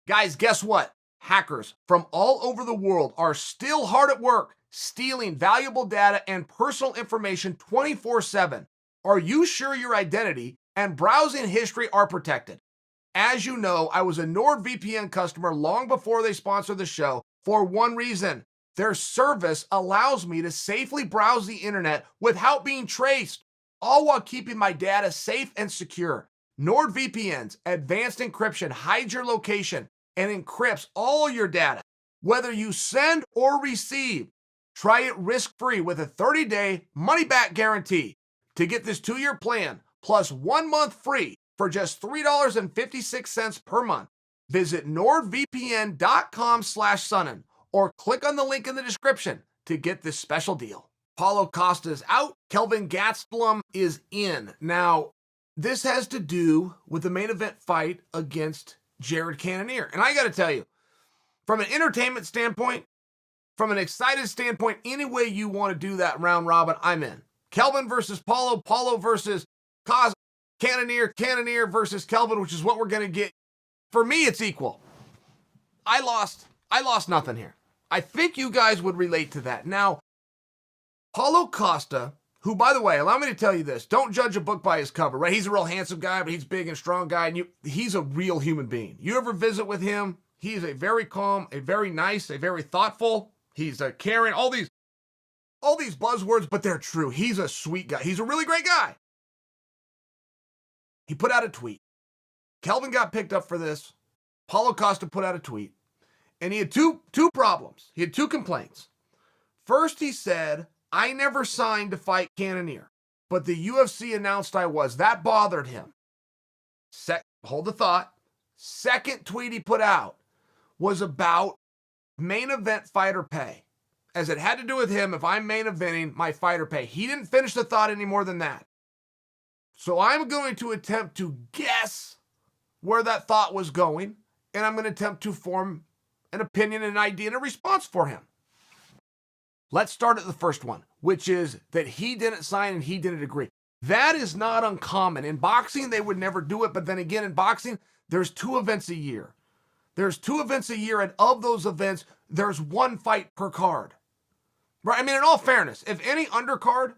Guys, guess what? Hackers from all over the world are still hard at work stealing valuable data and personal information 24/7. Are you sure your identity and browsing history are protected? As you know, I was a NordVPN customer long before they sponsored the show for one reason. Their service allows me to safely browse the internet without being traced, all while keeping my data safe and secure. NordVPN's advanced encryption hides your location and encrypts all your data, whether you send or receive. Try it risk-free with a 30-day money-back guarantee. To get this 2-year plan plus 1 month free for just $3.56 per month, visit nordvpn.com/Sonnen or click on the link in the description to get this special deal. Paulo Costa is out. Kelvin Gastelum is in. Now, this has to do with the main event fight against Jared Cannonier. And I got to tell you, from an entertainment standpoint, from an excited standpoint, any way you want to do that round robin, I'm in. Kelvin versus Paulo, Paulo versus Costa, Cannonier, Cannonier versus Kelvin, which is what we're going to get. For me, it's equal. I lost nothing here. I think you guys would relate to that. Now, Paulo Costa, who, by the way, allow me to tell you this, don't judge a book by his cover, right? He's a real handsome guy, but he's a big and strong guy, and he's a real human being. You ever visit with him, he's a very calm, a very nice, a very thoughtful, he's a caring, all these buzzwords, but they're true. He's a sweet guy. He's a really great guy. He put out a tweet. Kelvin got picked up for this. Paulo Costa put out a tweet, and he had two problems. He had 2 complaints. First, he said, I never signed to fight Cannonier, but the UFC announced I was. That bothered him. Hold the thought. Second tweet he put out was about main event fighter pay, as it had to do with him. If I'm main eventing, my fighter pay. He didn't finish the thought any more than that. So I'm going to attempt to guess where that thought was going, and I'm going to attempt to form an opinion, an idea, and a response for him. Let's start at the first one, which is that he didn't sign and he didn't agree. That is not uncommon. In boxing, they would never do it, but then again, in boxing, there's 2 events a year. There's 2 events a year, and of those events, there's 1 fight per card. Right? I mean, in all fairness, if any undercard,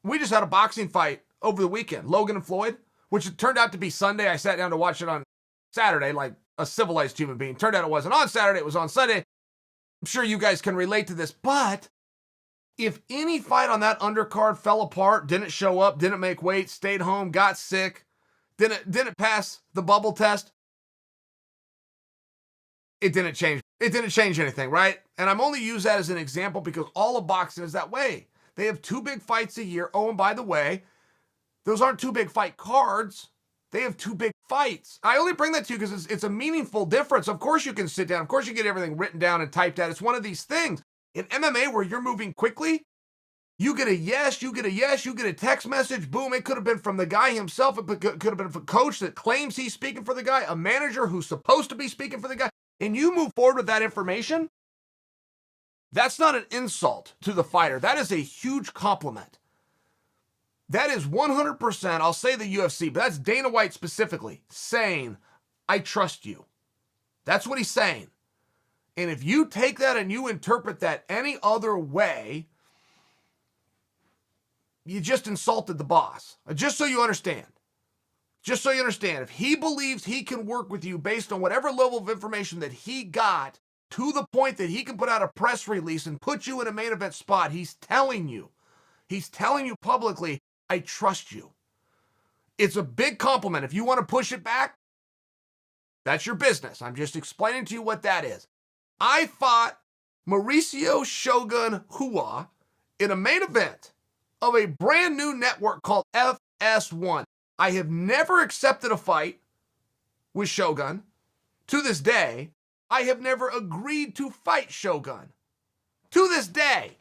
we just had a boxing fight over the weekend, Logan and Floyd, which turned out to be Sunday. I sat down to watch it on Saturday like a civilized human being. Turned out it wasn't on Saturday, it was on Sunday. I'm sure you guys can relate to this, but if any fight on that undercard fell apart, didn't show up, didn't make weight, stayed home, got sick, didn't pass the bubble test, it didn't change. It didn't change anything, right? And I'm only use that as an example because all of boxing is that way. They have 2 big fights a year. Oh, and by the way, those aren't 2 big fight cards. They have 2 big fights. I only bring that to you because it's a meaningful difference. Of course you can sit down. Of course you get everything written down and typed out. It's one of these things. In MMA where you're moving quickly, you get a yes, you get a text message, boom, it could have been from the guy himself, it could have been from a coach that claims he's speaking for the guy, a manager who's supposed to be speaking for the guy, and you move forward with that information. That's not an insult to the fighter. That is a huge compliment. That is 100%, I'll say the UFC, but that's Dana White specifically saying, I trust you. That's what he's saying. And if you take that and you interpret that any other way, you just insulted the boss. Just so you understand. Just so you understand, if he believes he can work with you based on whatever level of information that he got to the point that he can put out a press release and put you in a main event spot, he's telling you publicly, I trust you. It's a big compliment. If you want to push it back, that's your business. I'm just explaining to you what that is. I fought Mauricio Shogun Hua in a main event of a brand new network called FS1. I have never accepted a fight with Shogun. To this day, I have never agreed to fight Shogun. To this day.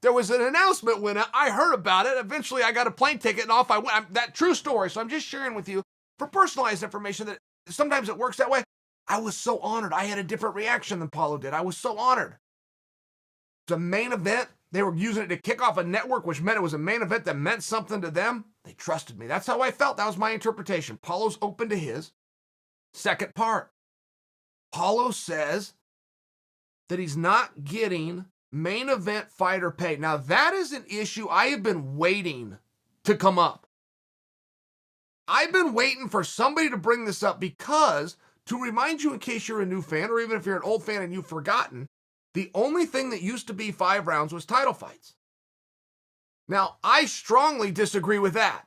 There was an announcement when I heard about it. Eventually, I got a plane ticket and off I went. That true story. So I'm just sharing with you for personalized information that sometimes it works that way. I was so honored. I had a different reaction than Paulo did. I was so honored. It's a main event. They were using it to kick off a network, which meant it was a main event that meant something to them. They trusted me. That's how I felt. That was my interpretation. Paulo's open to his. Second part. Paulo says that he's not getting main event fighter pay. Now, that is an issue I have been waiting to come up. I've been waiting for somebody to bring this up because, to remind you in case you're a new fan, or even if you're an old fan and you've forgotten, the only thing that used to be 5 rounds was title fights. Now, I strongly disagree with that.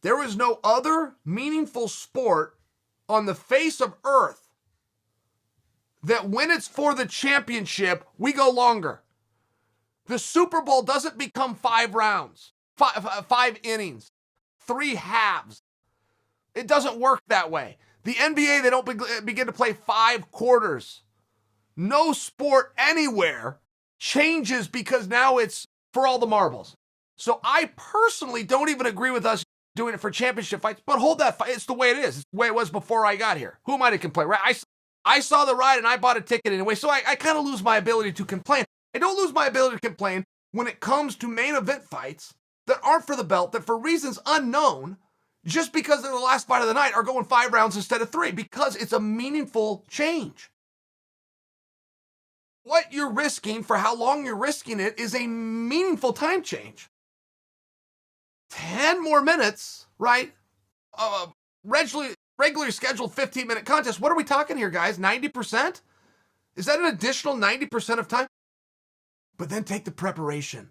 There is no other meaningful sport on the face of earth that when it's for the championship, we go longer. The Super Bowl doesn't become 5 rounds, 5 innings, 3 halves. It doesn't work that way. The NBA, they don't begin to play 5 quarters. No sport anywhere changes because now it's for all the marbles. So I personally don't even agree with us doing it for championship fights, but hold that fight. It's the way it is. It's the way it was before I got here. Who am I to complain, right? I saw the ride and I bought a ticket anyway, so I kind of lose my ability to complain. I don't lose my ability to complain when it comes to main event fights that aren't for the belt, that for reasons unknown, just because they're the last fight of the night, are going 5 rounds instead of 3, because it's a meaningful change. What you're risking for how long you're risking it is a meaningful time change. 10 more minutes, right? Regularly scheduled 15-minute contest. What are we talking here, guys? 90%? Is that an additional 90% of time? But then take the preparation.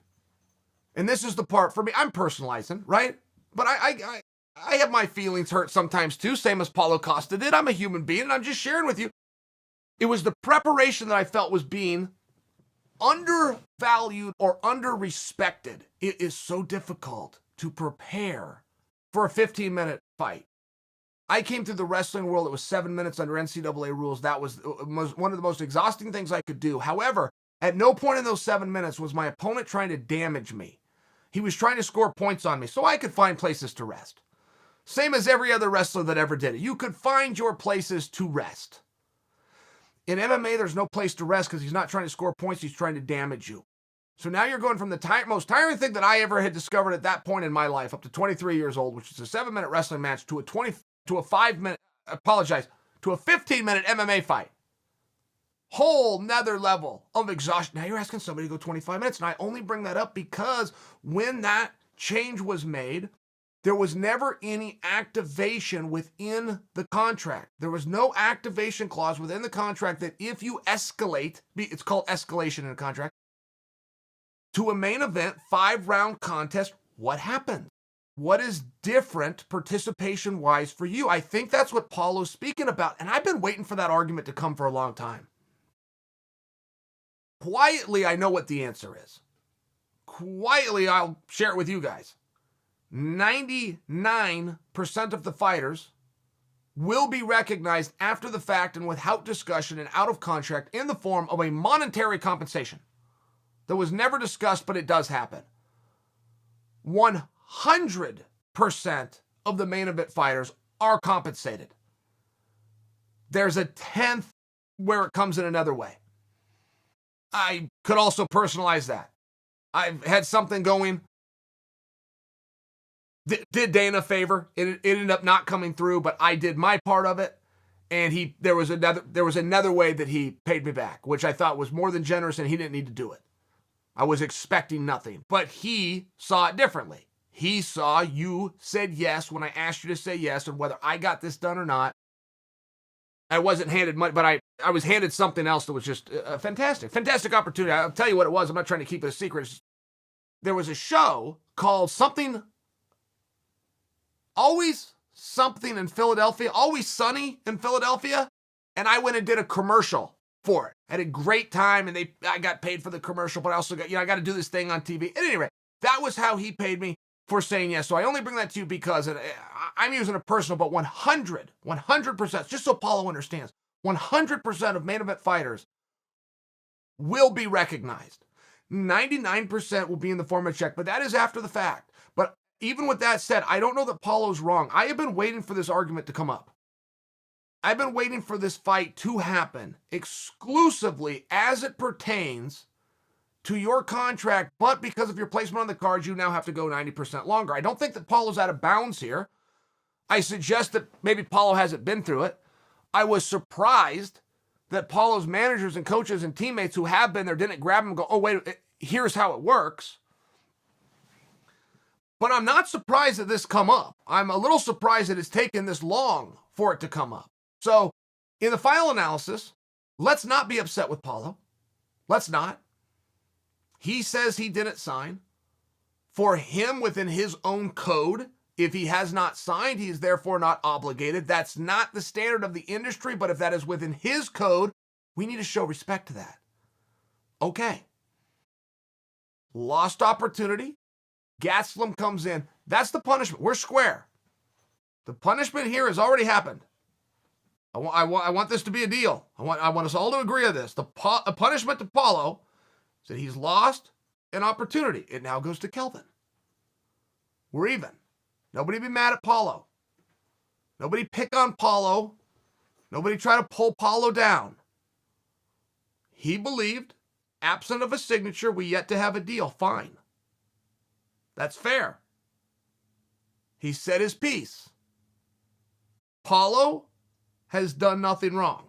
And this is the part for me. I'm personalizing, right? But I have my feelings hurt sometimes too, same as Paulo Costa did. I'm a human being, and I'm just sharing with you. It was the preparation that I felt was being undervalued or under-respected. It is so difficult to prepare for a 15-minute fight. I came through the wrestling world. It was 7 minutes under NCAA rules. That was one of the most exhausting things I could do. However, at no point in those 7 minutes was my opponent trying to damage me. He was trying to score points on me so I could find places to rest. Same as every other wrestler that ever did it. You could find your places to rest. In MMA, there's no place to rest because he's not trying to score points. He's trying to damage you. So now you're going from the most tiring thing that I ever had discovered at that point in my life, up to 23 years old, which is a 7-minute wrestling match, to a 15-minute MMA fight. Whole nother level of exhaustion. Now you're asking somebody to go 25 minutes. And I only bring that up because when that change was made, there was never any activation within the contract. There was no activation clause within the contract that if you escalate, it's called escalation in a contract, to a main event 5-round contest, what happens? What is different participation-wise for you? I think that's what Paulo's speaking about, and I've been waiting for that argument to come for a long time. Quietly, I know what the answer is. Quietly, I'll share it with you guys. 99% of the fighters will be recognized after the fact and without discussion and out of contract in the form of a monetary compensation. That was never discussed, but it does happen. 100% of the main event fighters are compensated. There's a 10th where it comes in another way. I could also personalize that. I've had something going. Did Dana a favor. It ended up not coming through, but I did my part of it. And there was another way that he paid me back, which I thought was more than generous, and he didn't need to do it. I was expecting nothing, but he saw it differently. He saw you said yes when I asked you to say yes, and whether I got this done or not, I wasn't handed money, but I was handed something else that was just a fantastic opportunity. I'll tell you what it was. I'm not trying to keep it a secret. There was a show called Always Something in Philadelphia, Always Sunny in Philadelphia, and I went and did a commercial for it. I had a great time, and I got paid for the commercial, but I also got, I got to do this thing on TV. At any rate, that was how he paid me for saying yes. So I only bring that to you because I'm using a personal, but 100%, just so Paulo understands, 100% of main event fighters will be recognized. 99% will be in the form of a check, but that is after the fact. But even with that said, I don't know that Paulo's wrong. I have been waiting for this argument to come up. I've been waiting for this fight to happen exclusively as it pertains to your contract, but because of your placement on the card, you now have to go 90% longer. I don't think that Paulo's out of bounds here. I suggest that maybe Paulo hasn't been through it. I was surprised that Paulo's managers and coaches and teammates who have been there didn't grab him and go, oh, wait, here's how it works. But I'm not surprised that this come up. I'm a little surprised that it's taken this long for it to come up. So in the final analysis, let's not be upset with Paulo. Let's not. He says he didn't sign. For him, within his own code, if he has not signed, he is therefore not obligated. That's not the standard of the industry, but if that is within his code, we need to show respect to that. Okay. Lost opportunity. Gaslam comes in. That's the punishment. We're square. The punishment here has already happened. I want this to be a deal. I want us all to agree on this. The punishment to Paulo is that he's lost an opportunity. It now goes to Kelvin. We're even. Nobody be mad at Paulo. Nobody pick on Paulo. Nobody try to pull Paulo down. He believed, absent of a signature, we yet to have a deal. Fine. That's fair. He said his piece. Paulo has done nothing wrong.